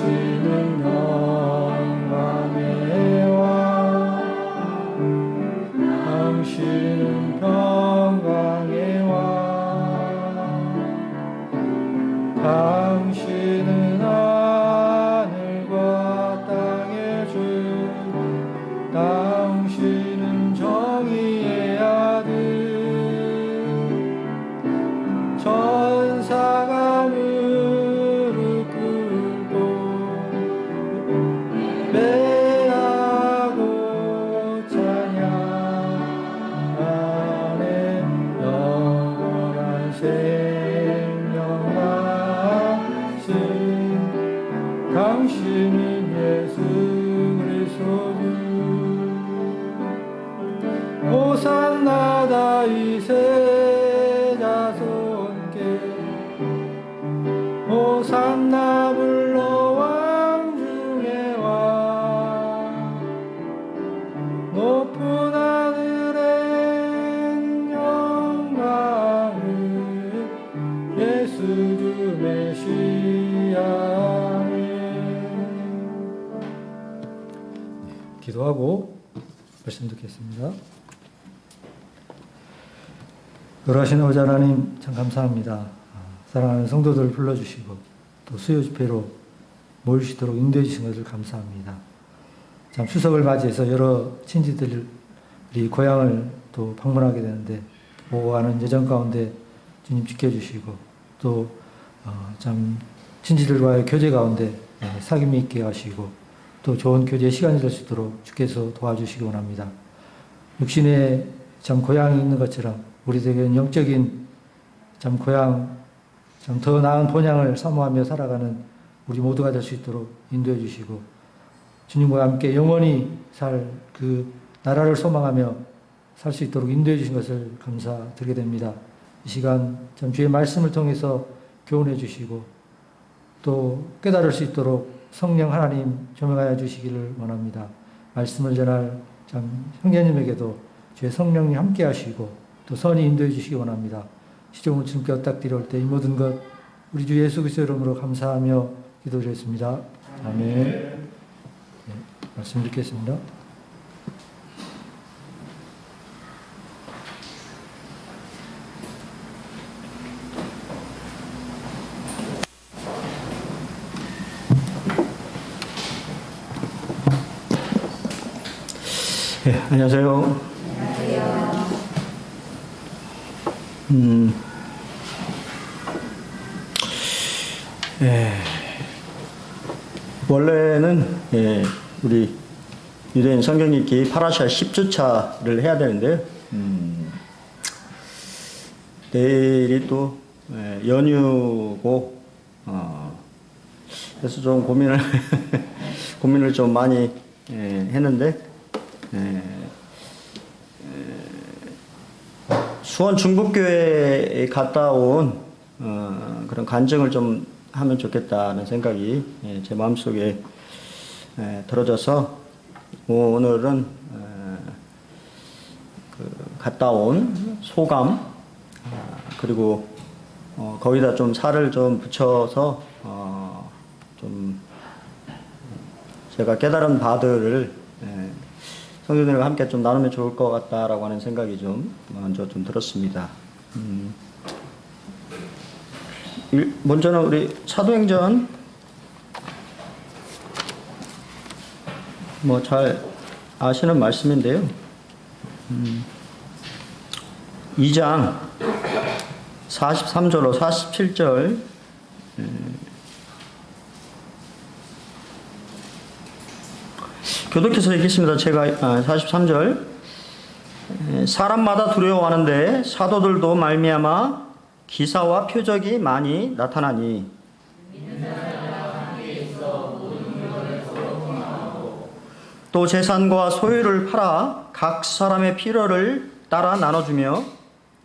당신은 영광의 왕, 당신은 평강의 왕, 당신은 하늘과 땅의 주, 당신은 정의의 아들, 천사가 무릎 꿇고 매하고 찬양하네. 영원한 생명 나신 당신은 예수 그리스도. 호산나 다윗의 자손께, 호산나 불러왕 중의 왕, 높은 하늘엔 영광을 예수 주 메시아에. 기도하고 말씀 듣겠습니다. 거룩하신 아버지 하나님, 참 감사합니다. 사랑하는 성도들 불러주시고 또 수요 집회로 모일 수 있도록 인도해 주신 것을 감사합니다. 참 추석을 맞이해서 여러 친지들이 고향을 또 방문하게 되는데 보호하는 여정 가운데 주님 지켜주시고 또 참 친지들과의 교제 가운데 사귐이 있게 하시고 또 좋은 교제 시간이 될 수 있도록 주께서 도와주시기 원합니다. 육신에 참 고향이 있는 것처럼 우리에게는 영적인 참 고향, 참 더 나은 본향을 사모하며 살아가는 우리 모두가 될 수 있도록 인도해 주시고 주님과 함께 영원히 살 그 나라를 소망하며 살 수 있도록 인도해 주신 것을 감사드리게 됩니다. 이 시간 참 주의 말씀을 통해서 교훈해 주시고 또 깨달을 수 있도록 성령 하나님 조명하여 주시기를 원합니다. 말씀을 전할 참 형제님에게도 주의 성령이 함께 하시고 또 선히 인도해 주시기 원합니다. 시종을 주님께 엇닥드릴 때 이 모든 것 우리 주 예수 그리스도 이름으로 감사하며 기도드렸습니다. 아멘. 네, 말씀 듣겠습니다. 네, 안녕하세요. 원래는 우리 유대인 성경 읽기 파라샤 10주차를 해야 되는데요. 내일이 또 연휴고 그래서 좀 고민을 좀 많이 했는데 수원 중국교회에 갔다 온 그런 간증을 좀 하면 좋겠다는 생각이 제 마음속에 들어져서 오늘은 갔다 온 소감 그리고 거기다 좀 살을 좀 붙여서 좀 제가 깨달은 바들을 성도들과 함께 좀 나누면 좋을 것 같다라고 하는 생각이 좀 먼저 좀 들었습니다. 먼저는 우리 사도행전 뭐 잘 아시는 말씀인데요. 2장 43절로 47절 교독해서 읽겠습니다. 제가 43절 사람마다 두려워하는데 사도들도 말미암아 기사와 표적이 많이 나타나니 또 재산과 소유를 팔아 각 사람의 필요를 따라 나눠주며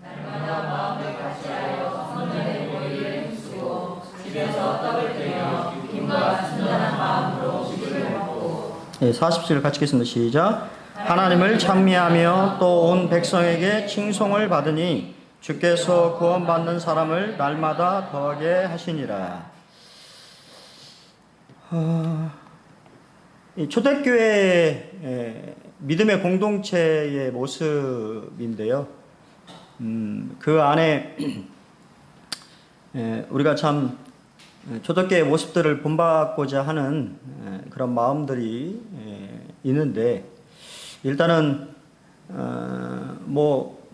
날마다 마음을 같이하여 성전에 모이를 힘쓰고 집에서 떡을 떼며 기쁨과 순전한 마음으로 주를 먹고 40절 같이 읽겠습니다. 시작. 하나님을 찬미하며 또 온 백성에게 칭송을 받으니 주께서 구원받는 사람을 날마다 더하게 하시니라. 이 초대교회 믿음의 공동체의 모습인데요. 그 안에 우리가 참 초대교회의 모습들을 본받고자 하는 그런 마음들이 있는데, 일단은 뭐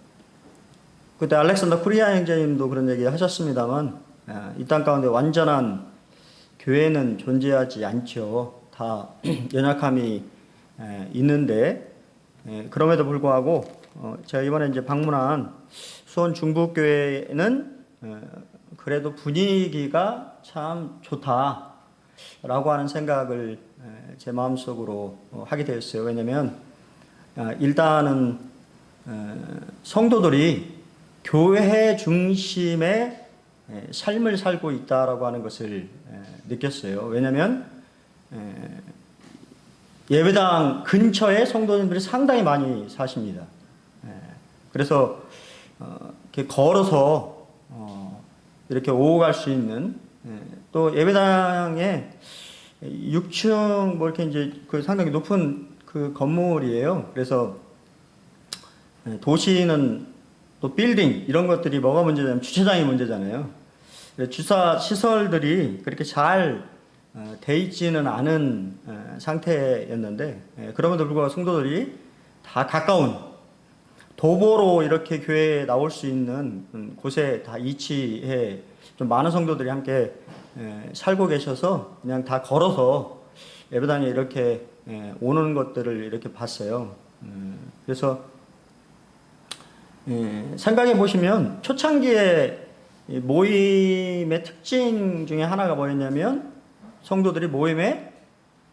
그때 알렉산더 쿠리아 형제님도 그런 얘기 하셨습니다만, 이 땅 가운데 완전한 교회는 존재하지 않죠. 다 연약함이 있는데, 그럼에도 불구하고 제가 이번에 이제 방문한 수원 중부교회는 그래도 분위기가 참 좋다라고 하는 생각을 제 마음속으로 하게 되었어요. 왜냐하면 일단은 성도들이 교회 중심의 삶을 살고 있다라고 하는 것을 느꼈어요. 왜냐하면 예배당 근처에 성도님들이 상당히 많이 사십니다. 그래서 이렇게 걸어서 이렇게 오고 갈 수 있는, 또 예배당에 6층 뭐 이렇게 이제 그 상당히 높은 그 건물이에요. 그래서 도시는 또 빌딩 이런 것들이 뭐가 문제냐면 주차장이 문제잖아요. 주차 시설들이 그렇게 잘 돼 있지는 않은 상태였는데, 그럼에도 불구하고 성도들이 다 가까운 도보로 이렇게 교회에 나올 수 있는 곳에 다 이치해 좀 많은 성도들이 함께 살고 계셔서 그냥 다 걸어서 예배당에 이렇게 오는 것들을 이렇게 봤어요. 그래서 생각해 보시면 초창기에 모임의 특징 중에 하나가 뭐였냐면, 성도들이 모임에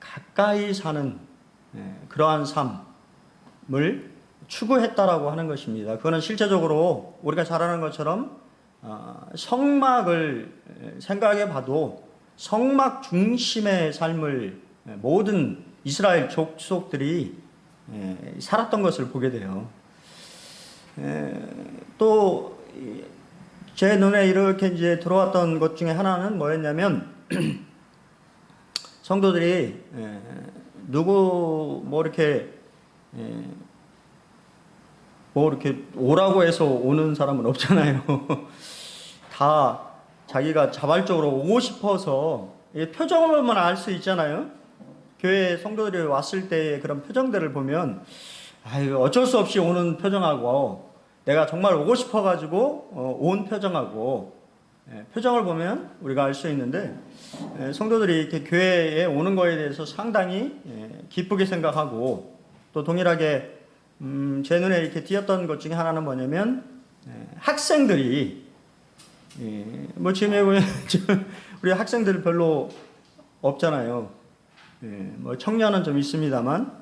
가까이 사는 그러한 삶을 추구했다라고 하는 것입니다. 그거는 실제적으로 우리가 잘 아는 것처럼 성막을 생각해 봐도 성막 중심의 삶을 모든 이스라엘 족속들이 살았던 것을 보게 돼요. 또 제 눈에 이렇게 이제 들어왔던 것 중에 하나는 뭐였냐면, 성도들이 누구 뭐 이렇게 오라고 해서 오는 사람은 없잖아요. 다 자기가 자발적으로 오고 싶어서, 표정을 보면 알 수 있잖아요. 교회 성도들이 왔을 때의 그런 표정들을 보면, 어쩔 수 없이 오는 표정하고, 내가 정말 오고 싶어가지고 온 표정하고, 표정을 보면 우리가 알 수 있는데, 성도들이 이렇게 교회에 오는 거에 대해서 상당히 기쁘게 생각하고, 또 동일하게 제 눈에 이렇게 띄었던 것 중에 하나는 뭐냐면, 학생들이 뭐 지금 보면 우리 학생들 별로 없잖아요. 뭐 청년은 좀 있습니다만,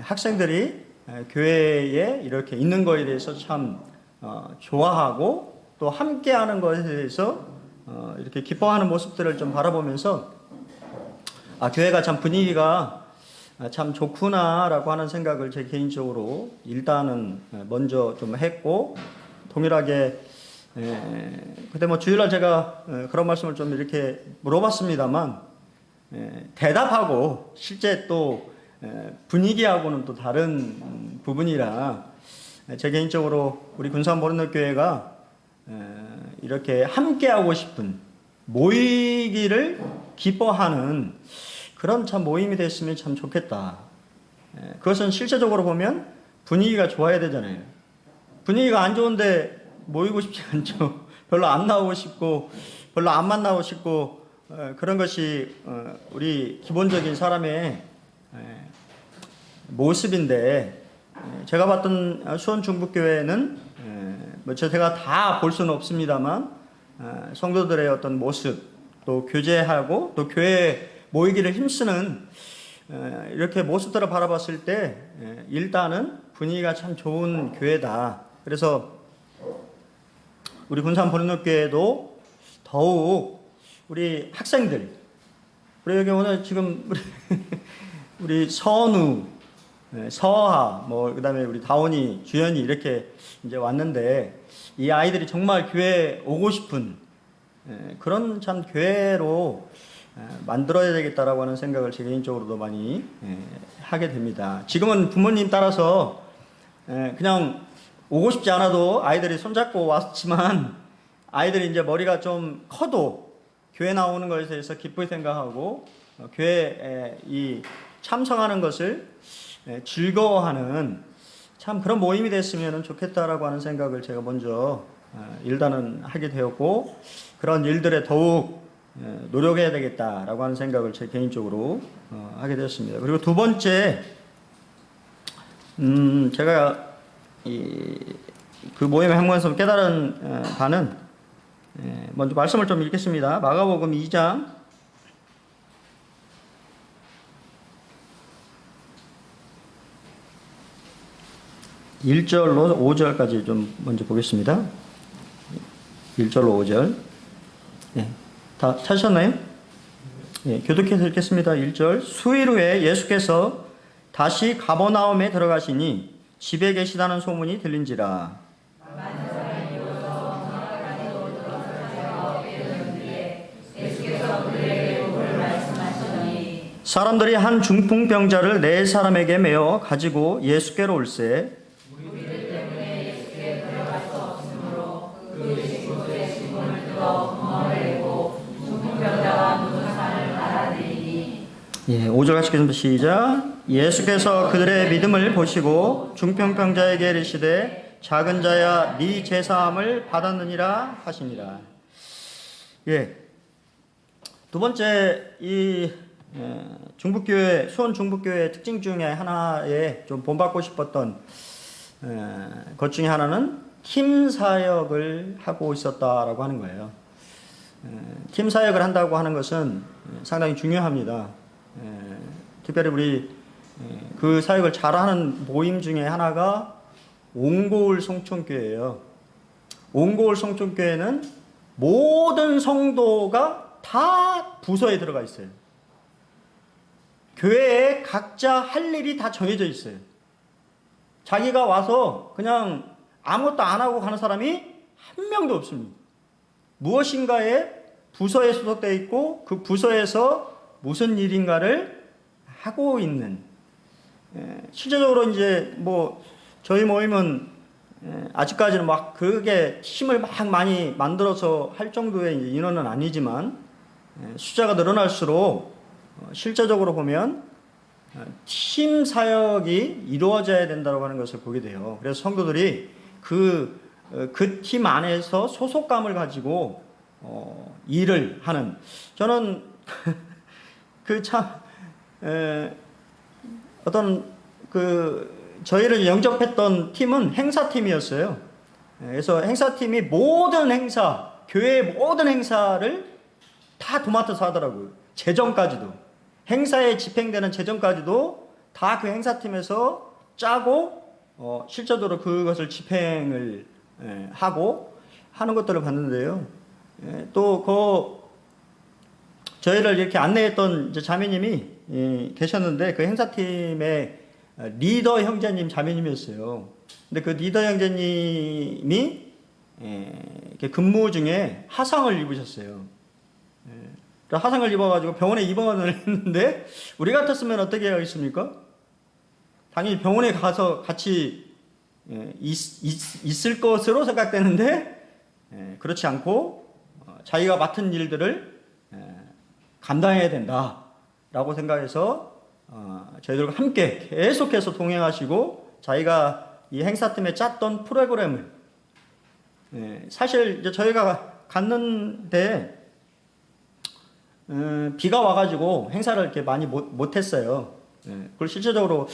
학생들이 교회에 이렇게 있는 거에 대해서 참 좋아하고, 또 함께하는 것에 대해서 이렇게 기뻐하는 모습들을 좀 바라보면서, 교회가 참 분위기가 참 좋구나라고 하는 생각을 제 개인적으로 일단은 먼저 좀 했고, 동일하게 그때 뭐 주일날 제가 그런 말씀을 좀 이렇게 물어봤습니다만, 대답하고 실제 또 분위기하고는 또 다른 부분이라, 제 개인적으로 우리 군산 보른교회가 이렇게 함께하고 싶은, 모이기를 기뻐하는 그런 참 모임이 됐으면 참 좋겠다. 그것은 실제적으로 보면 분위기가 좋아야 되잖아요. 분위기가 안 좋은데 모이고 싶지 않죠. 별로 안 나오고 싶고, 별로 안 만나고 싶고, 그런 것이 우리 기본적인 사람의 모습인데, 제가 봤던 수원 중부교회는 뭐 제가 다 볼 수는 없습니다만, 성도들의 어떤 모습, 또 교제하고 또 교회에 모이기를 힘쓰는 이렇게 모습들을 바라봤을 때 일단은 분위기가 참 좋은 교회다. 그래서 우리 군산 보른교회도 더욱 우리 학생들, 우리 여기 오늘 지금 우리 선우, 서하, 뭐 그다음에 우리 다원이, 주연이 이렇게 이제 왔는데, 이 아이들이 정말 교회에 오고 싶은 그런 참 교회로 만들어야 되겠다라고 하는 생각을 제 개인적으로도 많이 하게 됩니다. 지금은 부모님 따라서 그냥 오고 싶지 않아도 아이들이 손잡고 왔지만 아이들이 이제 머리가 좀 커도 교회 나오는 것에 대해서 기쁘게 생각하고 교회에 이 참석하는 것을 즐거워하는 참 그런 모임이 됐으면 좋겠다라고 하는 생각을 제가 먼저 일단은 하게 되었고, 그런 일들에 더욱 노력해야 되겠다라고 하는 생각을 제 개인적으로 하게 되었습니다. 그리고 두 번째, 제가 그 모임에 항목에서 깨달은 바는, 먼저 말씀을 좀 읽겠습니다. 마가복음 2장 1절로 5절까지 좀 먼저 보겠습니다. 1절로 5절. 다 찾으셨나요? 교독해서 읽겠습니다. 1절. 수일 후에 예수께서 다시 가버나움에 들어가시니 집에 계시다는 소문이 들린지라. 사람들이 한 중풍병자를 네 사람에게 메어 가지고 예수께로 올세. 예, 5절 같이 읽겠습니다. 시작. 예수께서 그들의 믿음을 보시고 중풍병자에게 이르시되 작은 자야 네 제사함을 받았느니라 하시니라. 예. 두 번째 이 중북교회, 수원 중북교회의 특징 중에 하나에 좀 본받고 싶었던 것 중에 하나는 팀 사역을 하고 있었다라고 하는 거예요. 팀 사역을 한다고 하는 것은 상당히 중요합니다. 특별히 우리 그 사역을 잘하는 모임 중에 하나가 옹고울 송촌교회예요. 옹고울 송촌교회는 모든 성도가 다 부서에 들어가 있어요. 교회에 각자 할 일이 다 정해져 있어요. 자기가 와서 그냥 아무것도 안 하고 가는 사람이 한 명도 없습니다. 무엇인가에 부서에 소속되어 있고 그 부서에서 무슨 일인가를 하고 있는, 실제적으로 이제 뭐 저희 모임은 아직까지는 막 그게 팀을 막 많이 만들어서 할 정도의 인원은 아니지만 숫자가 늘어날수록 실제적으로 보면 팀 사역이 이루어져야 된다고 하는 것을 보게 돼요. 그래서 성도들이 그 팀 안에서 소속감을 가지고 일을 하는, 저는 그 참 어떤 저희를 영접했던 팀은 행사팀이었어요. 그래서 행사팀이 모든 행사, 교회의 모든 행사를 다 도맡아서 하더라고요. 재정까지도, 행사에 집행되는 재정까지도 다 그 행사팀에서 짜고 실제적으로 그것을 집행을 하고 하는 것들을 봤는데요. 또 저희를 이렇게 안내했던 이제 자매님이 계셨는데 그 행사팀의 리더 형제님 자매님이었어요. 근데 그 리더 형제님이 이렇게 근무 중에 하상을 입으셨어요. 하상을 입어가지고 병원에 입원을 했는데 우리 같았으면 어떻게 하겠습니까? 당연히 병원에 가서 같이 있을 것으로 생각되는데 그렇지 않고 자기가 맡은 일들을 감당해야 된다라고 생각해서 저희들과 함께 계속해서 동행하시고 자기가 이 행사팀에 짰던 프로그램을, 사실 이제 저희가 갔는데 비가 와가지고 행사를 이렇게 많이 못했어요. 그걸 실제적으로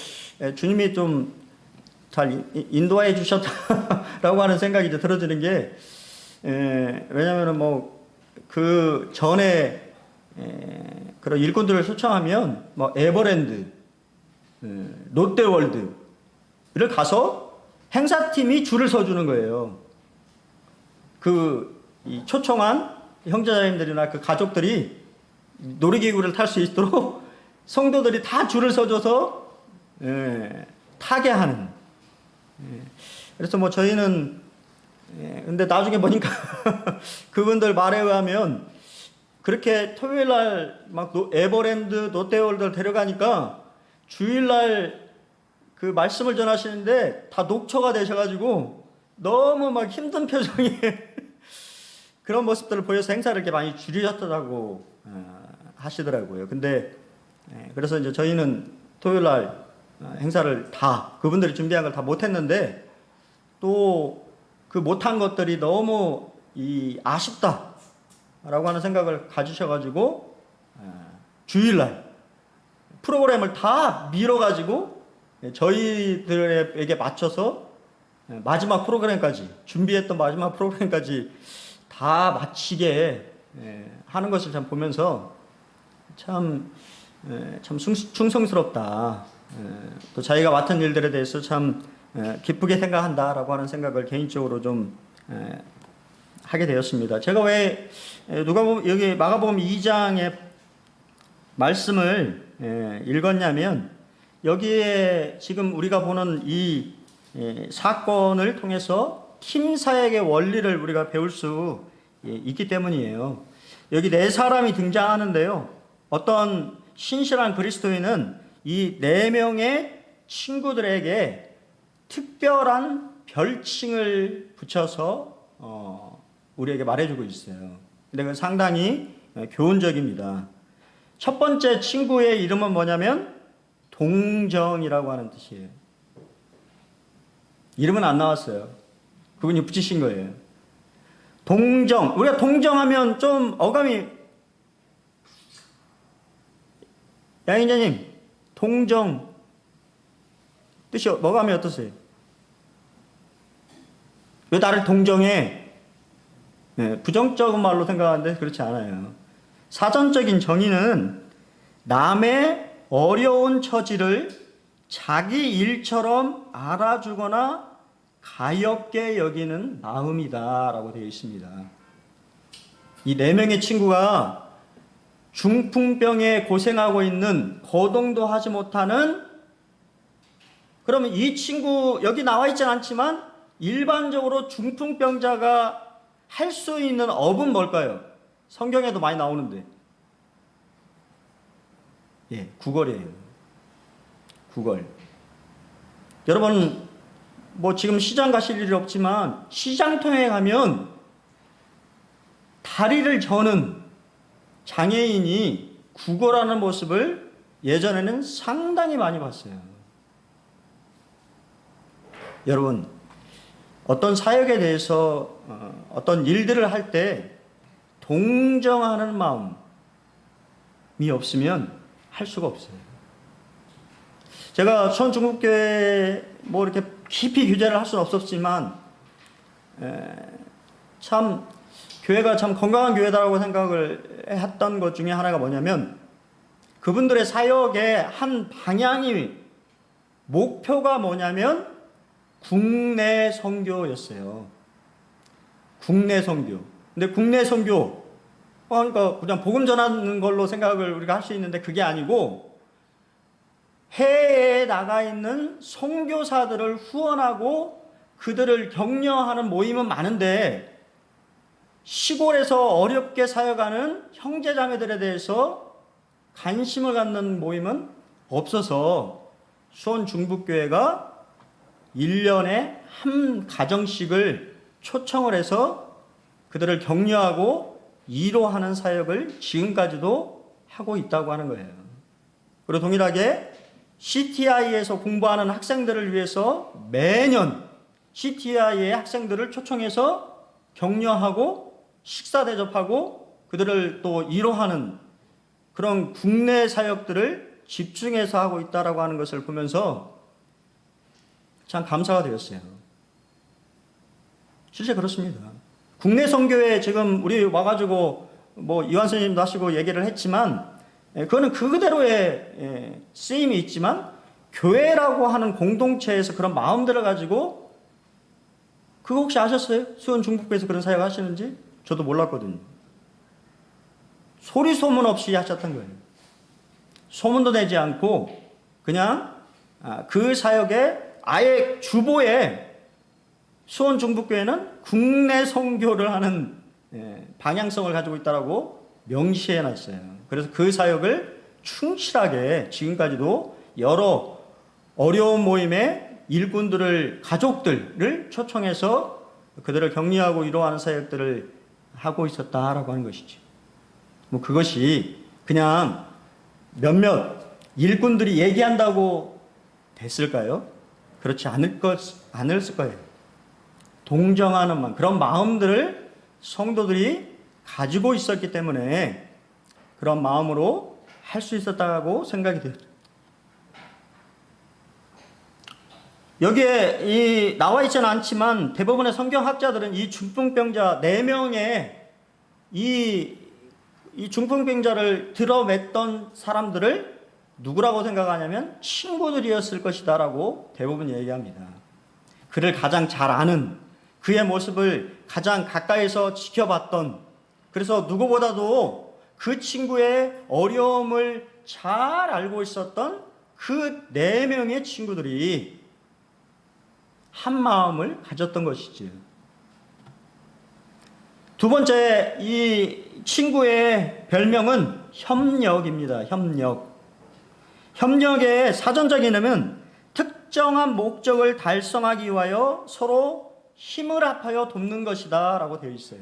주님이 좀 잘 인도해 주셨다라고 하는 생각이 이제 들어지는 게, 왜냐면은 뭐 그 전에 그런 일꾼들을 초청하면 뭐 에버랜드, 롯데월드를 가서 행사팀이 줄을 서주는 거예요. 이 초청한 형제자매들이나 그 가족들이 놀이기구를 탈 수 있도록 성도들이 다 줄을 서줘서 타게 하는. 그래서 뭐 저희는 근데 나중에 보니까 그분들 말에 의하면 그렇게 토요일 날막 에버랜드, 롯데월드 데려가니까 주일날 그 말씀을 전하시는데 다 녹초가 되셔가지고 너무 막 힘든 표정이 그런 모습들을 보여서 행사를 이렇게 많이 줄이셨다고 하시더라고요. 근데 그래서 이제 저희는 토요일 날 행사를 다 그분들이 준비한 걸 다 못했는데 또 그 못한 것들이 너무 아쉽다라고 하는 생각을 가지셔가지고 주일날 프로그램을 다 밀어가지고 저희들에게 맞춰서 마지막 프로그램까지 준비했던 마지막 프로그램까지 다 마치게 하는 것을 참 보면서 참 충성스럽다. 또 자기가 맡은 일들에 대해서 참 기쁘게 생각한다라고 하는 생각을 개인적으로 좀 하게 되었습니다. 제가 왜 여기 마가복음 2장의 말씀을 읽었냐면 여기에 지금 우리가 보는 이 사건을 통해서 팀 사역의 원리를 우리가 배울 수 있기 때문이에요. 여기 네 사람이 등장하는데요. 어떤 신실한 그리스도인은 이 네 명의 친구들에게 특별한 별칭을 붙여서 우리에게 말해주고 있어요. 근데 그건 상당히 교훈적입니다. 첫 번째 친구의 이름은 뭐냐면 동정이라고 하는 뜻이에요. 이름은 안 나왔어요. 그분이 붙이신 거예요. 동정. 우리가 동정하면 좀 어감이 양인자님 동정 뜻이 어감이 어떠세요? 왜 나를 동정해? 부정적인 말로 생각하는데 그렇지 않아요. 사전적인 정의는 남의 어려운 처지를 자기 일처럼 알아주거나 가엾게 여기는 마음이다라고 되어 있습니다. 이 네 명의 친구가 중풍병에 고생하고 있는 거동도 하지 못하는, 그러면 이 친구 여기 나와 있진 않지만 일반적으로 중풍병자가 할 수 있는 업은 뭘까요? 성경에도 많이 나오는데 구걸이에요. 구걸. 여러분 뭐 지금 시장 가실 일이 없지만 시장통에 가면 다리를 저는 장애인이 구걸하는 모습을 예전에는 상당히 많이 봤어요. 여러분 어떤 사역에 대해서 어떤 일들을 할 때 동정하는 마음이 없으면 할 수가 없어요. 제가 수원중국교회 뭐 이렇게 깊이 규제를 할 수는 없었지만 참 교회가 참 건강한 교회다라고 생각을 했던 것 중에 하나가 뭐냐면 그분들의 사역의 한 방향이 목표가 뭐냐면 국내 선교였어요. 국내 선교. 근데 국내 선교 그러니까 그냥 복음 전하는 걸로 생각을 우리가 할 수 있는데 그게 아니고 해외에 나가 있는 선교사들을 후원하고 그들을 격려하는 모임은 많은데 시골에서 어렵게 사역하는 형제자매들에 대해서 관심을 갖는 모임은 없어서 수원 중북교회가 1년에 한 가정씩을 초청을 해서 그들을 격려하고 위로하는 사역을 지금까지도 하고 있다고 하는 거예요. 그리고 동일하게 CTI에서 공부하는 학생들을 위해서 매년 CTI의 학생들을 초청해서 격려하고 식사 대접하고 그들을 또 위로하는 그런 국내 사역들을 집중해서 하고 있다라고 하는 것을 보면서 참 감사가 되었어요. 실제 그렇습니다. 국내 선교회 지금 우리 와가지고 뭐 이완 선생님도 하시고 얘기를 했지만 그거는 그대로의 쓰임이 있지만 교회라고 하는 공동체에서 그런 마음들을 가지고 그거 혹시 아셨어요? 수원 중북교에서 그런 사역 하시는지? 저도 몰랐거든요. 소리 소문 없이 하셨던 거예요. 소문도 내지 않고 그냥 그 사역에 아예 주보에 수원 중북교회는 국내 선교를 하는 방향성을 가지고 있다라고 명시해놨어요. 그래서 그 사역을 충실하게 지금까지도 여러 어려운 모임의 일꾼들을, 가족들을 초청해서 그들을 격려하고 위로하는 사역들을 하고 있었다라고 하는 것이지. 뭐 그것이 그냥 몇몇 일꾼들이 얘기한다고 됐을까요? 그렇지 않았을 거예요. 동정하는 그런 마음들을 성도들이 가지고 있었기 때문에 그런 마음으로 할 수 있었다고 생각이 돼요. 여기에 나와 있지는 않지만 대부분의 성경학자들은 이 중풍병자 4명의 이 중풍병자를 들어맸던 사람들을 누구라고 생각하냐면 친구들이었을 것이다라고 대부분 얘기합니다. 그를 가장 잘 아는, 그의 모습을 가장 가까이서 지켜봤던, 그래서 누구보다도 그 친구의 어려움을 잘 알고 있었던 그 4명의 친구들이 한 마음을 가졌던 것이지요. 두 번째, 이 친구의 별명은 협력입니다. 협력의 사전적인 의미는 특정한 목적을 달성하기 위하여 서로 힘을 합하여 돕는 것이다 라고 되어 있어요.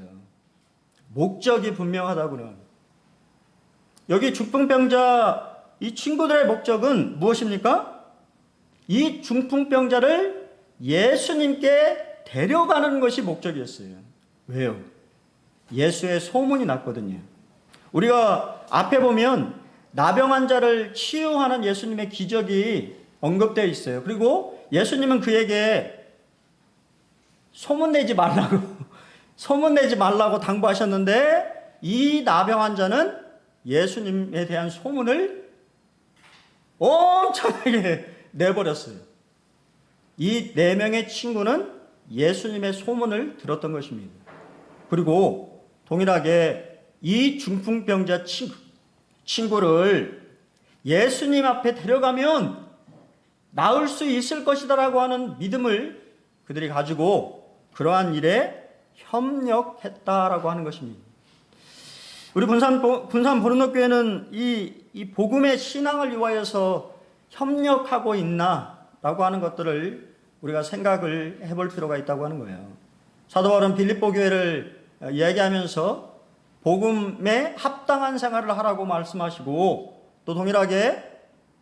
목적이 분명하다고는. 여기 중풍병자 이 친구들의 목적은 무엇입니까? 이 중풍병자를 예수님께 데려가는 것이 목적이었어요. 왜요? 예수의 소문이 났거든요. 우리가 앞에 보면 나병 환자를 치유하는 예수님의 기적이 언급되어 있어요. 그리고 예수님은 그에게 소문내지 말라고 당부하셨는데 이 나병 환자는 예수님에 대한 소문을 엄청나게 내버렸어요. 이 4명의 친구는 예수님의 소문을 들었던 것입니다. 그리고 동일하게 이 중풍병자 친구를 예수님 앞에 데려가면 나을 수 있을 것이다라고 하는 믿음을 그들이 가지고 그러한 일에 협력했다라고 하는 것입니다. 우리 분산 보른노교회는 이 복음의 신앙을 위하여서 협력하고 있나라고 하는 것들을 우리가 생각을 해볼 필요가 있다고 하는 거예요. 사도 바울은 빌립보 교회를 이야기하면서 복음에 합당한 생활을 하라고 말씀하시고 또 동일하게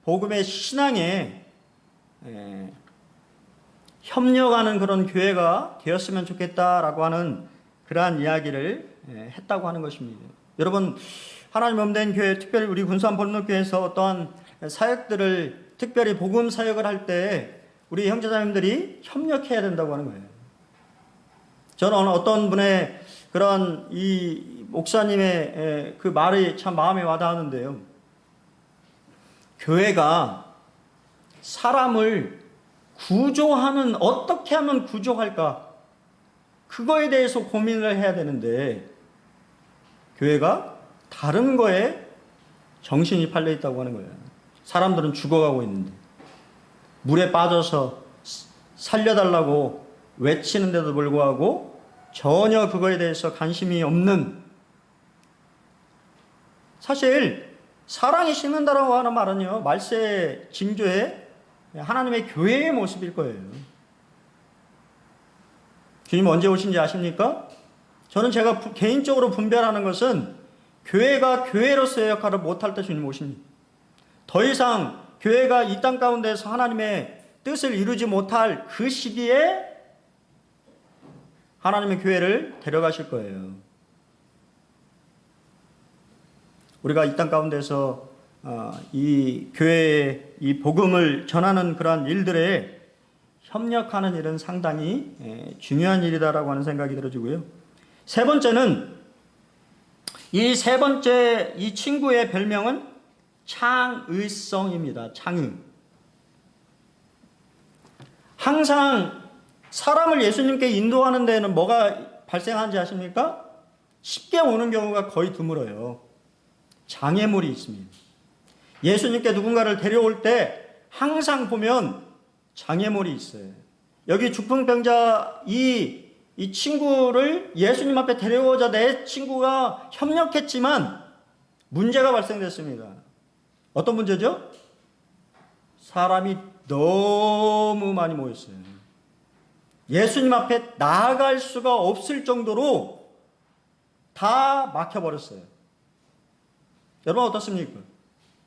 복음의 신앙에 협력하는 그런 교회가 되었으면 좋겠다라고 하는 그러한 이야기를 했다고 하는 것입니다. 여러분, 하나님 없는 교회, 특별히 우리 군산 본로교회에서 어떠한 사역들을 특별히 복음 사역을 할 때 우리 형제자매들이 협력해야 된다고 하는 거예요. 저는 어떤 분의 그런 이 목사님의 그 말이 참 마음에 와닿았는데요. 교회가 사람을 구조하는, 어떻게 하면 구조할까? 그거에 대해서 고민을 해야 되는데 교회가 다른 거에 정신이 팔려 있다고 하는 거예요. 사람들은 죽어가고 있는데 물에 빠져서 살려달라고 외치는데도 불구하고 전혀 그거에 대해서 관심이 없는, 사실 사랑이 식는다라고 하는 말은요, 말세 징조의 하나님의 교회의 모습일 거예요. 주님 언제 오신지 아십니까? 저는 제가 개인적으로 분별하는 것은 교회가 교회로서의 역할을 못할 때 주님 오십니다. 더 이상 교회가 이 땅 가운데서 하나님의 뜻을 이루지 못할 그 시기에 하나님의 교회를 데려가실 거예요. 우리가 이 땅 가운데서 이 교회의 이 복음을 전하는 그러한 일들에 협력하는 일은 상당히 중요한 일이다라고 하는 생각이 들어지고요. 세 번째는 이 친구의 별명은 창의성입니다. 창의. 항상 사람을 예수님께 인도하는 데는 뭐가 발생하는지 아십니까? 쉽게 오는 경우가 거의 드물어요. 장애물이 있습니다. 예수님께 누군가를 데려올 때 항상 보면 장애물이 있어요. 여기 중풍병자 이 친구를 예수님 앞에 데려오자 내 친구가 협력했지만 문제가 발생됐습니다. 어떤 문제죠? 사람이 너무 많이 모였어요. 예수님 앞에 나아갈 수가 없을 정도로 다 막혀버렸어요. 여러분 어떻습니까?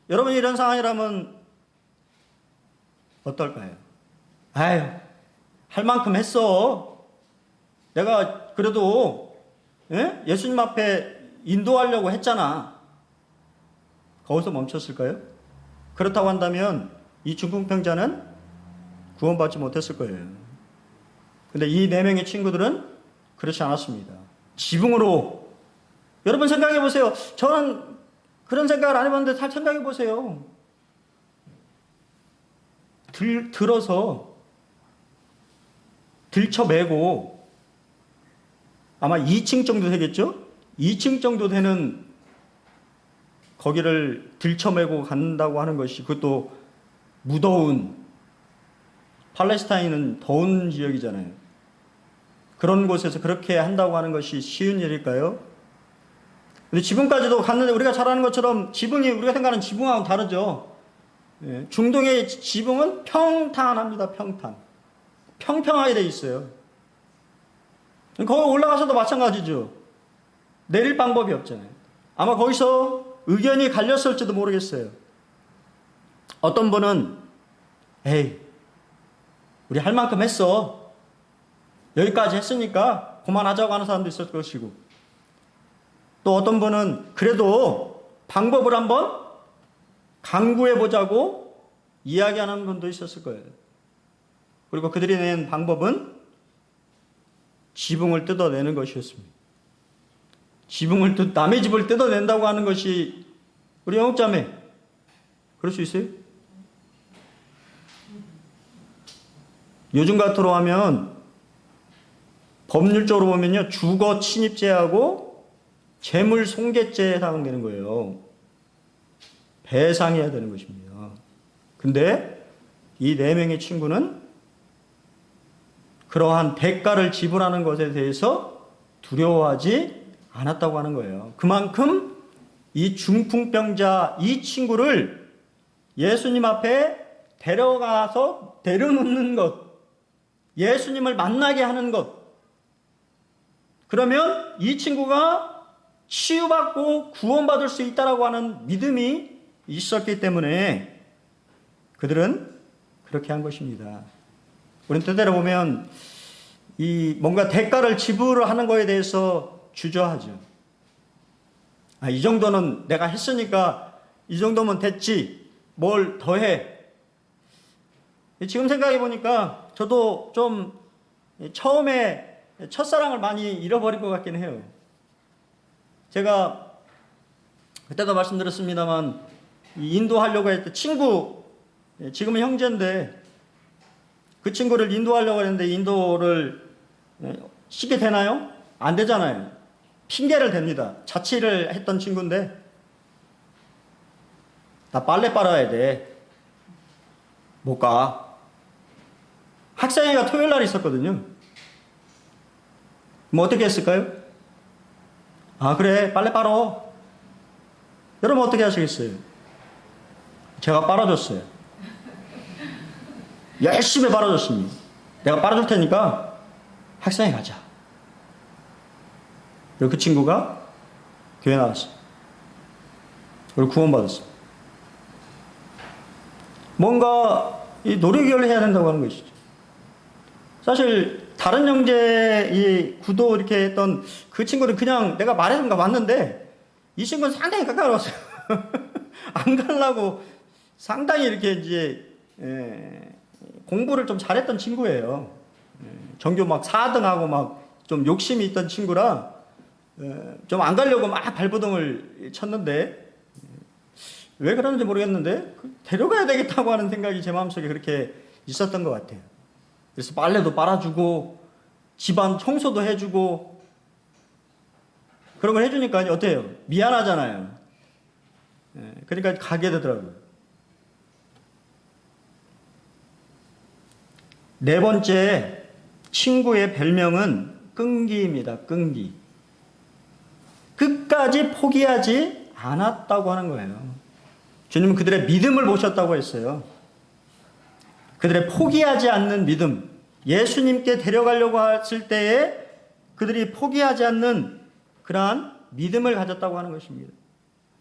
여러분이 이런 상황이라면 어떨까요? 아유, 할 만큼 했어. 내가 그래도 예수님 앞에 인도하려고 했잖아. 거기서 멈췄을까요? 그렇다고 한다면 이 중풍병자는 구원받지 못했을 거예요. 근데 이 4명의 친구들은 그렇지 않았습니다. 지붕으로. 여러분 생각해 보세요. 저는 그런 생각을 안 해봤는데 잘 생각해 보세요. 들어서 들쳐매고 아마 2층 정도 되겠죠? 2층 정도 되는 거기를 들쳐매고 간다고 하는 것이, 그것도 무더운, 팔레스타인은 더운 지역이잖아요. 그런 곳에서 그렇게 한다고 하는 것이 쉬운 일일까요? 근데 지붕까지도 갔는데 우리가 잘 아는 것처럼 지붕이 우리가 생각하는 지붕하고는 다르죠. 중동의 지붕은 평탄합니다. 평평하게 돼 있어요. 거기 올라가서도 마찬가지죠. 내릴 방법이 없잖아요. 아마 거기서 의견이 갈렸을지도 모르겠어요. 어떤 분은 에이, 우리 할 만큼 했어. 여기까지 했으니까 그만하자고 하는 사람도 있을 것이고, 또 어떤 분은 그래도 방법을 한번 강구해 보자고 이야기하는 분도 있었을 거예요. 그리고 그들이 낸 방법은 지붕을 뜯어내는 것이었습니다. 남의 집을 뜯어낸다고 하는 것이, 우리 영업자매 그럴 수 있어요? 요즘 같으로 하면 법률적으로 보면요, 주거 침입죄하고 재물 손괴죄에 해당되는 거예요. 배상해야 되는 것입니다. 근데 이 4명의 친구는 그러한 대가를 지불하는 것에 대해서 두려워하지 않았다고 하는 거예요. 그만큼 이 중풍병자 이 친구를 예수님 앞에 데려가서 데려놓는 것, 예수님을 만나게 하는 것, 그러면 이 친구가 치유받고 구원받을 수 있다라고 하는 믿음이 있었기 때문에 그들은 그렇게 한 것입니다. 우리는 때때로 보면 이 뭔가 대가를 지불하는 거에 대해서 주저하죠. 이 정도는 내가 했으니까 이 정도면 됐지, 뭘 더해. 지금 생각해 보니까 저도 좀 처음에 첫사랑을 많이 잃어버린 것 같긴 해요. 제가 그때도 말씀드렸습니다만 인도하려고 할 때 친구, 지금은 형제인데 그 친구를 인도하려고 했는데 인도를 쉽게 되나요? 안 되잖아요. 핑계를 댑니다. 자취를 했던 친구인데 나 빨래 빨아야 돼. 못 가. 학생회가 토요일 날 있었거든요. 뭐 어떻게 했을까요? 그래, 빨래 빨어. 여러분 어떻게 하시겠어요? 제가 빨아줬어요. 열심히 빨아줬습니다. 내가 빨아줄 테니까 학생회 가자. 그리고 그 친구가 교회 나왔어요. 그리고 구원받았어요. 뭔가 이 노력을 해야 된다고 하는 것이죠. 사실 다른 형제 이 구도 이렇게 했던 그 친구는 그냥 내가 말해준가 왔는데 이 친구는 상당히 가까웠어요. 안 가려고 상당히 이렇게 이제 공부를 좀 잘했던 친구예요. 전교 막 4등하고 막 좀 욕심이 있던 친구라 좀 안 가려고 막 발버둥을 쳤는데 왜 그러는지 모르겠는데 데려가야 되겠다고 하는 생각이 제 마음속에 그렇게 있었던 것 같아요. 그래서 빨래도 빨아주고 집안 청소도 해주고 그런 걸 해주니까 어때요? 미안하잖아요. 그러니까 가게 되더라고요. 4번째 친구의 별명은 끈기입니다. 끈기. 끝까지 포기하지 않았다고 하는 거예요. 주님은 그들의 믿음을 보셨다고 했어요. 그들의 포기하지 않는 믿음, 예수님께 데려가려고 했을 때에 그들이 포기하지 않는 그러한 믿음을 가졌다고 하는 것입니다.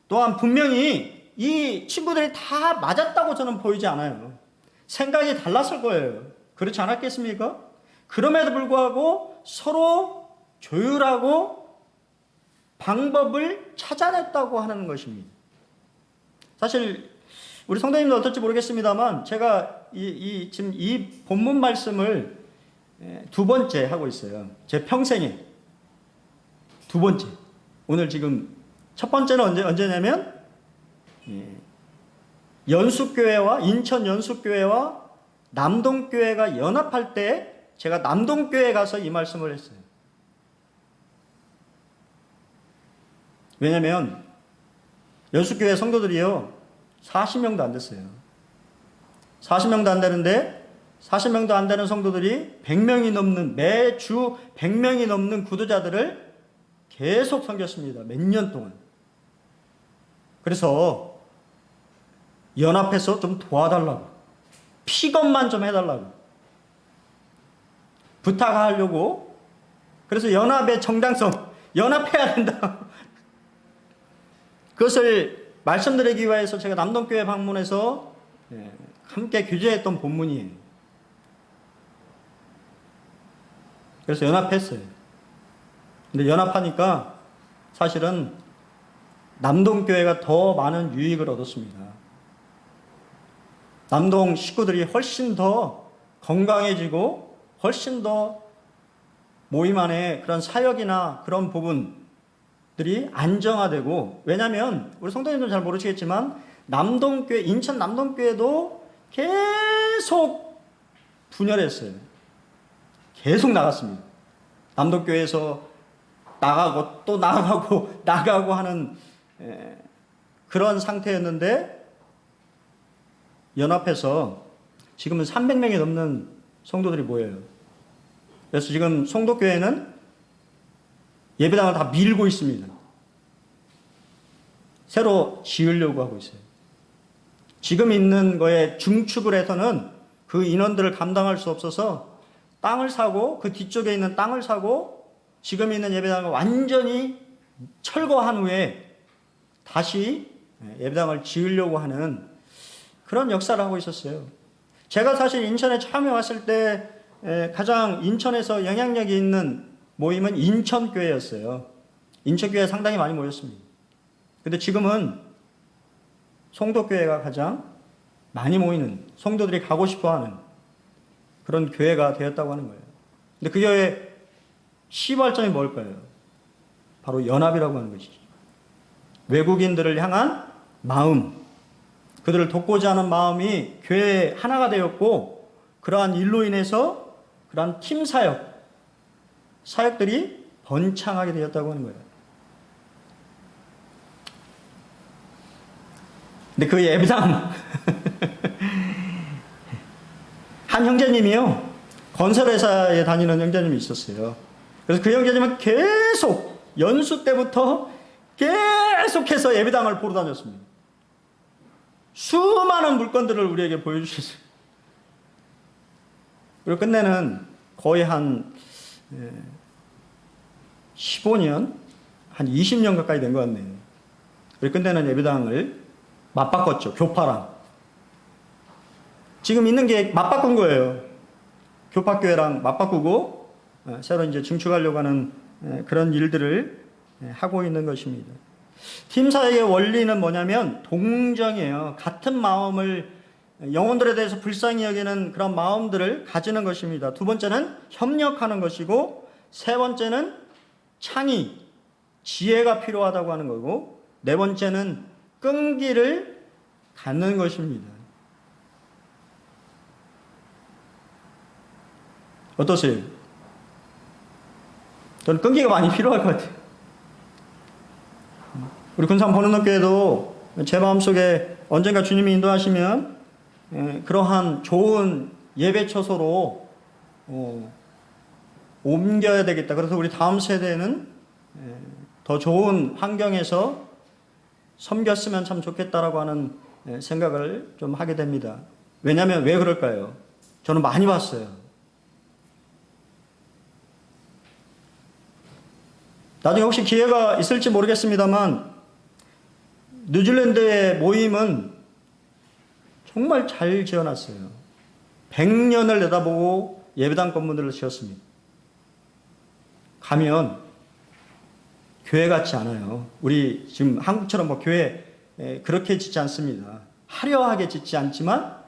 또한 분명히 이 친구들이 다 맞았다고 저는 보이지 않아요. 생각이 달랐을 거예요. 그렇지 않았겠습니까? 그럼에도 불구하고 서로 조율하고 방법을 찾아냈다고 하는 것입니다. 사실 우리 성도님도 어떨지 모르겠습니다만 제가 지금 이 본문 말씀을 두 번째 하고 있어요. 제 평생에 두 번째. 오늘 지금 첫 번째는 언제냐면 연수교회와 인천 연수교회와 남동교회가 연합할 때 제가 남동교회에 가서 이 말씀을 했어요. 왜냐하면 연수교회 성도들이요 40명도 안 됐어요. 40명도 안 되는데 40명도 안 되는 성도들이 100명이 넘는 매주 100명이 넘는 구도자들을 계속 섬겼습니다. 몇 년 동안. 그래서 연합해서 좀 도와달라고 픽업만 좀 해달라고 부탁하려고. 그래서 연합의 정당성, 연합해야 된다. 그것을 말씀드리기 위해서 제가 남동교회 방문해서 함께 교제했던 본문이에요. 그래서 연합했어요. 근데 연합하니까 사실은 남동교회가 더 많은 유익을 얻었습니다. 남동 식구들이 훨씬 더 건강해지고 훨씬 더 모임 안에 그런 사역이나 그런 부분들이 안정화되고, 왜냐하면 우리 성도님들은 잘 모르시겠지만 남동교회, 인천 남동교회도 계속 분열했어요. 계속 나갔습니다. 남동교회에서 나가고 또 나가고 나가고 하는 그런 상태였는데 연합해서 지금은 300명이 넘는 성도들이 모여요. 그래서 지금 송도교회는 예배당을 다 밀고 있습니다. 새로 지으려고 하고 있어요. 지금 있는 거에 중축을 해서는 그 인원들을 감당할 수 없어서 땅을 사고 그 뒤쪽에 있는 땅을 사고 지금 있는 예배당을 완전히 철거한 후에 다시 예배당을 지으려고 하는 그런 역사를 하고 있었어요. 제가 사실 인천에 처음에 왔을 때 가장 인천에서 영향력이 있는 모임은 인천교회였어요. 인천교회에 상당히 많이 모였습니다. 근데 지금은 송도교회가 가장 많이 모이는, 성도들이 가고 싶어하는 그런 교회가 되었다고 하는 거예요. 근데 그 교회의 시발점이 뭘까요? 바로 연합이라고 하는 것이죠. 외국인들을 향한 마음, 그들을 돕고자 하는 마음이 교회 하나가 되었고, 그러한 일로 인해서 그러한 팀 사역들이 번창하게 되었다고 하는 거예요. 근데 그 예배당 한 형제님이요, 건설회사에 다니는 형제님이 있었어요. 그래서 그 형제님은 계속 연수 때부터 계속해서 예배당을 보러 다녔습니다. 수많은 물건들을 우리에게 보여주셨어요. 그리고 끝내는 거의 한 15년, 한 20년 가까이 된 것 같네요. 그리고 끝내는 예배당을 맞바꿨죠. 교파랑. 지금 있는 게 맞바꾼 거예요. 교파교회랑 맞바꾸고 새로 이제 증축하려고 하는 그런 일들을 하고 있는 것입니다. 팀사역의 원리는 뭐냐면 동정이에요. 같은 마음을, 영혼들에 대해서 불쌍히 여기는 그런 마음들을 가지는 것입니다. 두 번째는 협력하는 것이고, 세 번째는 창의, 지혜가 필요하다고 하는 거고, 네 번째는 끈기를 갖는 것입니다. 어떠세요? 저는 끈기가 많이 필요할 것 같아요. 우리 군산 보는교회도 제 마음속에 언젠가 주님이 인도하시면 그러한 좋은 예배 처소로 옮겨야 되겠다. 그래서 우리 다음 세대는 더 좋은 환경에서 섬겼으면 참 좋겠다라고 하는 생각을 좀 하게 됩니다. 왜냐하면 왜 그럴까요? 저는 많이 봤어요. 나중에 혹시 기회가 있을지 모르겠습니다만 뉴질랜드의 모임은 정말 잘 지어놨어요. 100년을 내다보고 예배당 건물들을 지었습니다. 가면 교회 같지 않아요. 우리 지금 한국처럼 뭐 교회 그렇게 짓지 않습니다. 화려하게 짓지 않지만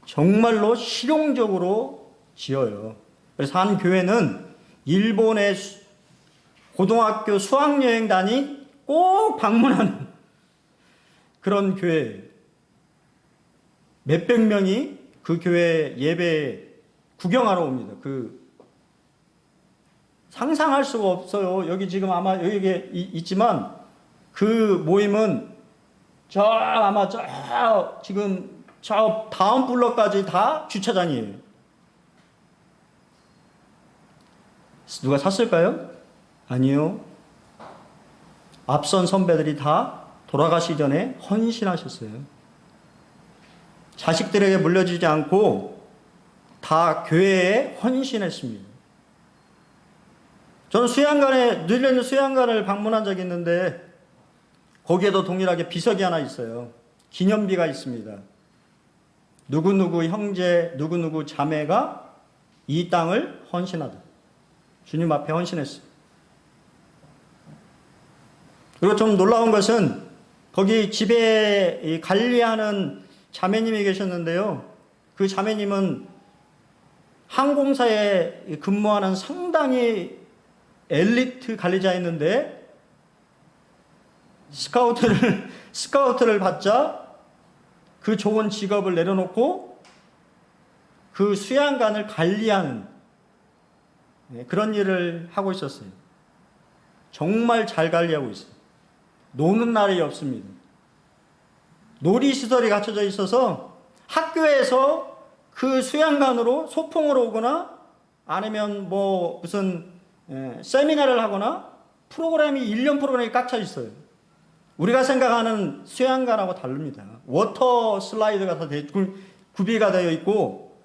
정말로 실용적으로 지어요. 그래서 한 교회는 일본의 고등학교 수학여행단이 꼭 방문하는 그런 교회예요. 몇백 명이 그 교회 예배 구경하러 옵니다. 상상할 수가 없어요. 여기 지금 아마 여기에 있지만 그 모임은 아마 지금 저 다음 블럭까지 다 주차장이에요. 누가 샀을까요? 아니요. 앞선 선배들이 다 돌아가시기 전에 헌신하셨어요. 자식들에게 물려주지 않고 다 교회에 헌신했습니다. 저는 뉴질랜드 수양관을 방문한 적이 있는데 거기에도 동일하게 비석이 하나 있어요. 기념비가 있습니다. 누구누구 형제, 누구누구 자매가 이 땅을 헌신하다. 주님 앞에 헌신했어요. 그리고 좀 놀라운 것은 거기 집에 관리하는 자매님이 계셨는데요. 그 자매님은 항공사에 근무하는 상당히 엘리트 관리자였는데 스카우트를 받자 그 좋은 직업을 내려놓고 그 수양관을 관리하는 그런 일을 하고 있었어요. 정말 잘 관리하고 있어요. 노는 날이 없습니다. 놀이시설이 갖춰져 있어서 학교에서 그 수양관으로 소풍으로 오거나 아니면 뭐 무슨 세미나를 하거나 프로그램이 1년 프로그램이 꽉차 있어요. 우리가 생각하는 수양관하고 다릅니다. 워터 슬라이드가 다 구비가 되어 있고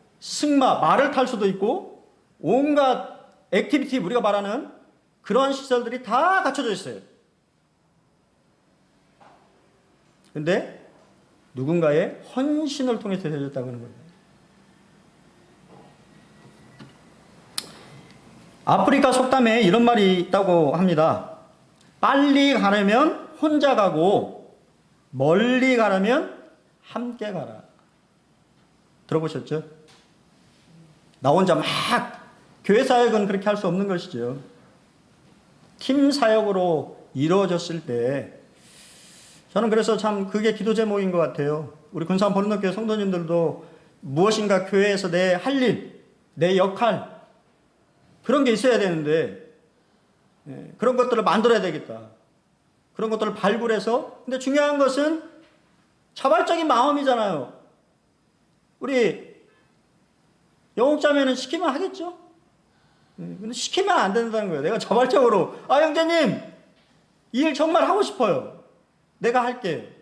말을 탈 수도 있고 온갖 액티비티 우리가 말하는 그런 시설들이 다 갖춰져 있어요. 근데 누군가의 헌신을 통해서 되어졌다고 하는 거예요. 아프리카 속담에 이런 말이 있다고 합니다. 빨리 가려면 혼자 가고 멀리 가려면 함께 가라. 들어보셨죠? 나 혼자 막 교회 사역은 그렇게 할 수 없는 것이죠. 팀 사역으로 이루어졌을 때 저는 그래서 참 그게 기도 제목인 것 같아요. 우리 군산 보른교회 성도님들도 무엇인가 교회에서 내 할 일, 내 역할 그런 게 있어야 되는데 그런 것들을 만들어야 되겠다. 그런 것들을 발굴해서 근데 중요한 것은 자발적인 마음이잖아요. 우리 영옥자매는 시키면 하겠죠? 근데 시키면 안 된다는 거예요. 내가 자발적으로 형제님 이 일 정말 하고 싶어요. 내가 할게.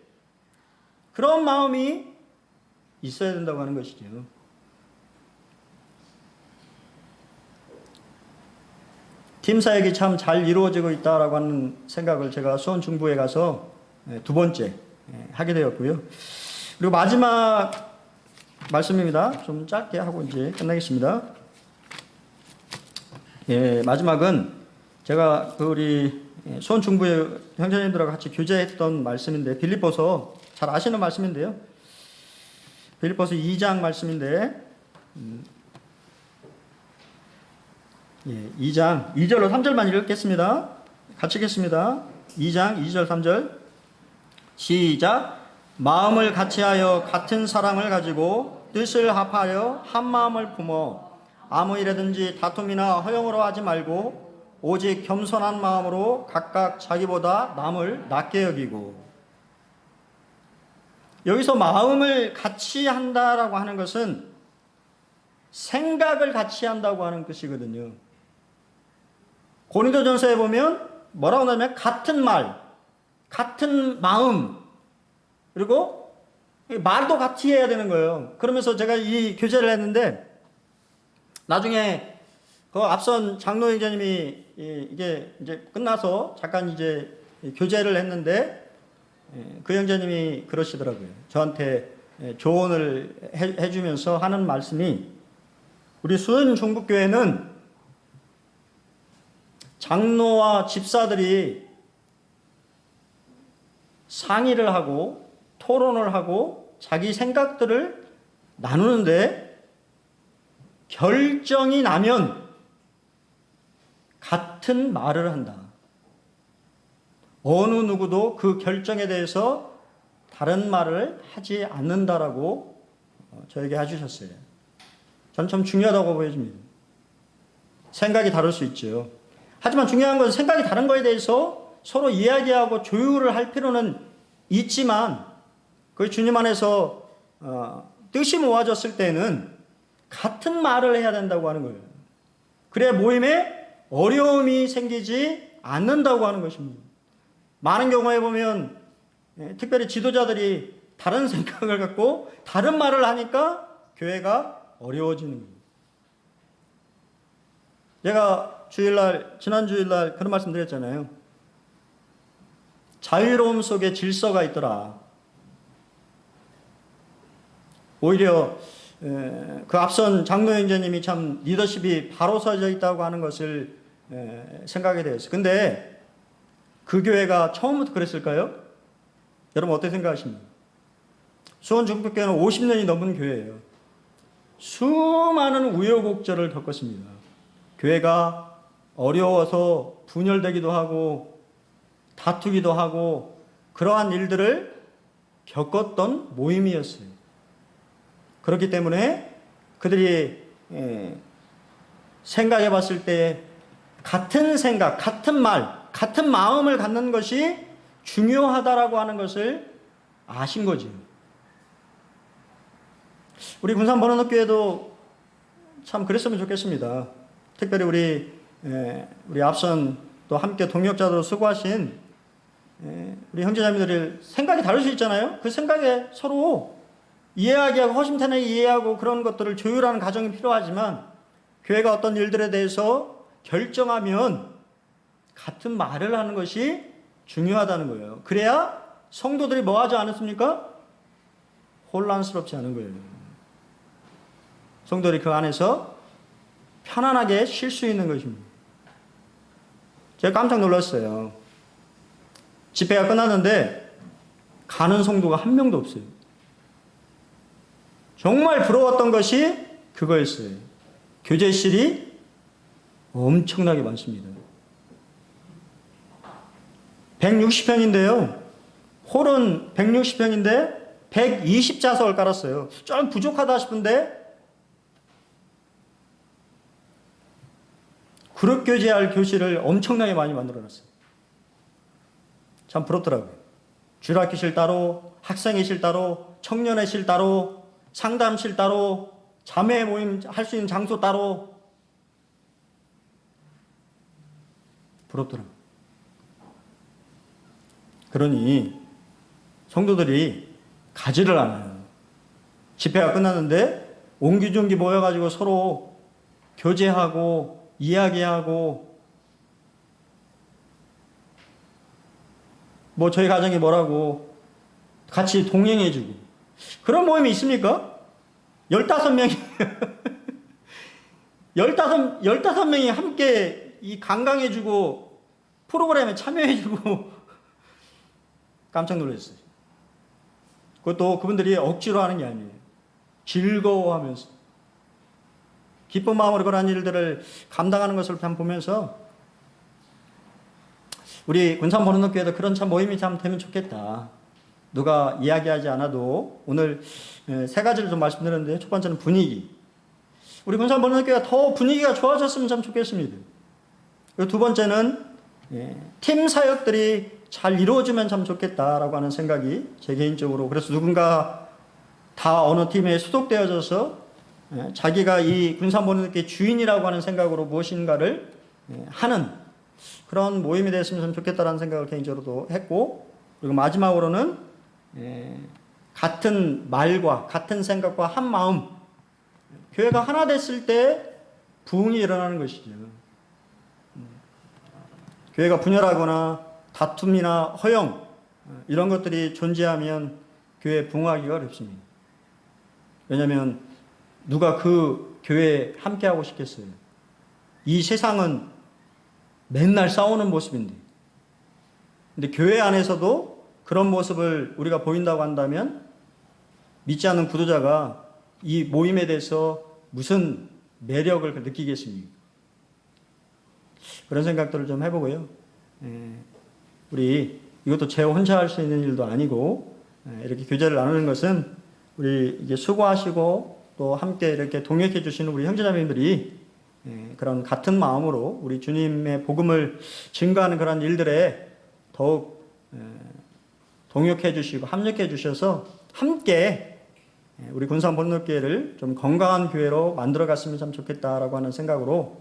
그런 마음이 있어야 된다고 하는 것이죠. 팀 사역이 참 잘 이루어지고 있다라고 하는 생각을 제가 수원 중부에 가서 두 번째 하게 되었고요. 그리고 마지막 말씀입니다. 좀 짧게 하고 이제 끝나겠습니다. 마지막은 제가 우리 수원 중부의 형제님들하고 같이 교제했던 말씀인데 빌립보서 잘 아시는 말씀인데요. 빌립보서 2장 말씀인데 2장 2절로 3절만 읽겠습니다. 같이 읽겠습니다. 2장 2절 3절 시작. 마음을 같이하여 같은 사랑을 가지고 뜻을 합하여 한 마음을 품어 아무 일에든지 다툼이나 허용으로 하지 말고 오직 겸손한 마음으로 각각 자기보다 남을 낮게 여기고. 여기서 마음을 같이 한다라고 하는 것은 생각을 같이 한다고 하는 것이거든요. 고린도전서에 보면 뭐라고 하냐면 같은 말, 같은 마음 그리고 말도 같이 해야 되는 거예요. 그러면서 제가 이 교제를 했는데 나중에 그 앞선 장로 형제님이 이게 이제 끝나서 잠깐 이제 교제를 했는데 그 형제님이 그러시더라고요. 저한테 조언을 해주면서 하는 말씀이 우리 수원 중국교회는 장로와 집사들이 상의를 하고 토론을 하고 자기 생각들을 나누는데 결정이 나면 같은 말을 한다. 어느 누구도 그 결정에 대해서 다른 말을 하지 않는다라고 저에게 해주셨어요. 저는 참 중요하다고 보여집니다. 생각이 다를 수 있죠. 하지만 중요한 것은 생각이 다른 거에 대해서 서로 이야기하고 조율을 할 필요는 있지만 그 주님 안에서 뜻이 모아졌을 때는 같은 말을 해야 된다고 하는 거예요. 그래야 모임에 어려움이 생기지 않는다고 하는 것입니다. 많은 경우에 보면 특별히 지도자들이 다른 생각을 갖고 다른 말을 하니까 교회가 어려워지는 거예요. 제가 지난 주일날 그런 말씀 드렸잖아요. 자유로움 속에 질서가 있더라. 오히려 그 앞선 장로 형제님이 참 리더십이 바로 서져 있다고 하는 것을 생각이 되었어요. 근데 그 교회가 처음부터 그랬을까요? 여러분 어떻게 생각하십니까? 수원 중국교회는 50년이 넘은 교회예요. 수많은 우여곡절을 겪었습니다. 교회가 어려워서 분열되기도 하고 다투기도 하고 그러한 일들을 겪었던 모임이었어요. 그렇기 때문에 그들이 생각해 봤을 때 같은 생각, 같은 말, 같은 마음을 갖는 것이 중요하다라고 하는 것을 아신 거지. 우리 군산 번원업교회도 참 그랬으면 좋겠습니다. 특별히 우리 앞선 또 함께 동역자로 수고하신 우리 형제자매들이 생각이 다를 수 있잖아요. 그 생각에 서로 이해하고 허심탄회하게 이해하고 그런 것들을 조율하는 과정이 필요하지만 교회가 어떤 일들에 대해서 결정하면 같은 말을 하는 것이 중요하다는 거예요. 그래야 성도들이 뭐 하지 않았습니까? 혼란스럽지 않은 거예요. 성도들이 그 안에서 편안하게 쉴 수 있는 것입니다. 제가 깜짝 놀랐어요. 집회가 끝났는데 가는 성도가 한 명도 없어요. 정말 부러웠던 것이 그거였어요. 교제실이 엄청나게 많습니다. 160평인데요. 홀은 160평인데 120좌석을 깔았어요. 좀 부족하다 싶은데 그룹 교제할 교실을 엄청나게 많이 만들어놨어요. 참 부럽더라고요. 주일학교실 따로, 학생회실 따로, 청년회실 따로, 상담실 따로, 자매 모임 할 수 있는 장소 따로. 부럽더라고요. 그러니 성도들이 가지를 않아요. 집회가 끝났는데 옹기종기 모여가지고 서로 교제하고 이야기하고 뭐 저희 가정이 뭐라고 같이 동행해주고 그런 모임이 있습니까? 15명이 15명이 함께 이 강강해주고 프로그램에 참여해주고 깜짝 놀랐어요. 그것도 그분들이 억지로 하는 게 아니에요. 즐거워하면서 기쁜 마음으로 그러한 일들을 감당하는 것을 참 보면서 우리 군산 번원업교회도 그런 참 모임이 참 되면 좋겠다. 누가 이야기하지 않아도 오늘 세 가지를 좀 말씀드렸는데 첫 번째는 분위기. 우리 군산 번원업교회가 더 분위기가 좋아졌으면 참 좋겠습니다. 그리고 두 번째는 팀 사역들이 잘 이루어지면 참 좋겠다라고 하는 생각이 제 개인적으로 그래서 누군가 다 어느 팀에 소속되어져서 자기가 이 군산번원업교회 주인이라고 하는 생각으로 무엇인가를 하는 그런 모임이 됐으면 좀 좋겠다라는 생각을 개인적으로도 했고 그리고 마지막으로는 같은 말과 같은 생각과 한 마음, 교회가 하나 됐을 때 부흥이 일어나는 것이죠. 교회가 분열하거나 다툼이나 허영 이런 것들이 존재하면 교회 부흥하기가 어렵습니다. 왜냐하면 누가 그 교회에 함께하고 싶겠어요. 이 세상은 맨날 싸우는 모습인데, 근데 교회 안에서도 그런 모습을 우리가 보인다고 한다면 믿지 않는 구도자가 이 모임에 대해서 무슨 매력을 느끼겠습니까? 그런 생각들을 좀 해보고요. 우리 이것도 제 혼자 할 수 있는 일도 아니고, 이렇게 교제를 나누는 것은 우리 이게 수고하시고 또 함께 이렇게 동역해 주시는 우리 형제자매님들이 그런 같은 마음으로 우리 주님의 복음을 증거하는 그런 일들에 더욱 동역해 주시고 합력해 주셔서 함께 우리 군산 본능교회를 좀 건강한 교회로 만들어 갔으면 참 좋겠다라고 하는 생각으로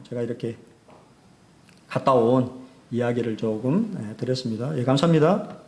제가 이렇게 갔다 온 이야기를 조금 드렸습니다. 예, 감사합니다.